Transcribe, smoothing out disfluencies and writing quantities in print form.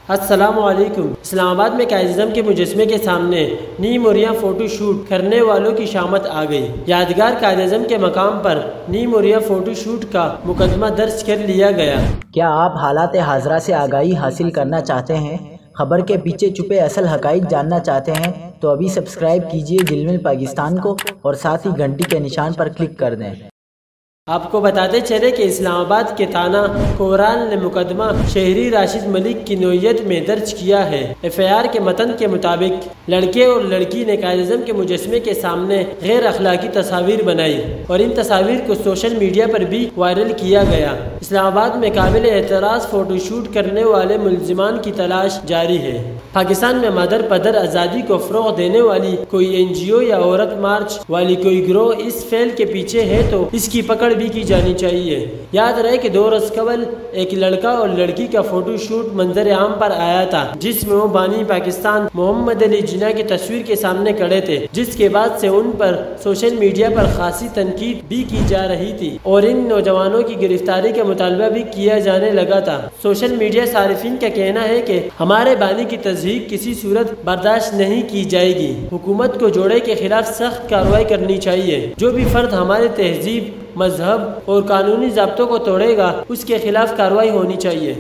السلام علیکم۔ اسلام آباد میں قائد اعظم کے مجسمے کے سامنے نیم اوریا فوٹو شوٹ کرنے والوں کی شامت آ گئی۔ یادگار قائد اعظم کے مقام پر نیم اوریا فوٹو شوٹ کا مقدمہ درج کر لیا گیا۔ کیا آپ حالات حاضرہ سے آگاہی حاصل کرنا چاہتے ہیں؟ خبر کے پیچھے چھپے اصل حقائق جاننا چاہتے ہیں تو ابھی سبسکرائب کیجئے جلمل پاکستان کو اور ساتھ ہی گھنٹی کے نشان پر کلک کر دیں۔ آپ کو بتاتے چلے کہ اسلام آباد کے تھانہ کوران نے مقدمہ شہری راشد ملک کی نوعیت میں درج کیا ہے۔ FIR کے متن کے مطابق لڑکے اور لڑکی نے قائد اعظم کے مجسمے کے سامنے غیر اخلاقی تصاویر بنائی اور ان تصاویر کو سوشل میڈیا پر بھی وائرل کیا گیا۔ اسلام آباد میں قابل اعتراض فوٹو شوٹ کرنے والے ملزمان کی تلاش جاری ہے۔ پاکستان میں مادر پدر آزادی کو فروغ دینے والی کوئی NGO یا عورت مارچ والی کوئی گروہ اس فعل کے پیچھے ہے تو اس کی پکڑ بھی کی جانی چاہیے۔ یاد رہے کہ 2 روز قبل ایک لڑکا اور لڑکی کا فوٹو شوٹ منظر عام پر آیا تھا جس میں وہ بانی پاکستان محمد علی جناح کی تصویر کے سامنے کھڑے تھے، جس کے بعد سے ان پر سوشل میڈیا پر خاصی تنقید بھی کی جا رہی تھی اور ان نوجوانوں کی گرفتاری کا مطالبہ بھی کیا جانے لگا تھا۔ سوشل میڈیا صارفین کا کہنا ہے کہ ہمارے بانی کی تضحیک کسی صورت برداشت نہیں کی جائے گی۔ حکومت کو جوڑے کے خلاف سخت کارروائی کرنی چاہیے۔ جو بھی فرد ہمارے تہذیب، مذہب اور قانونی ضابطوں کو توڑے گا اس کے خلاف کارروائی ہونی چاہیے۔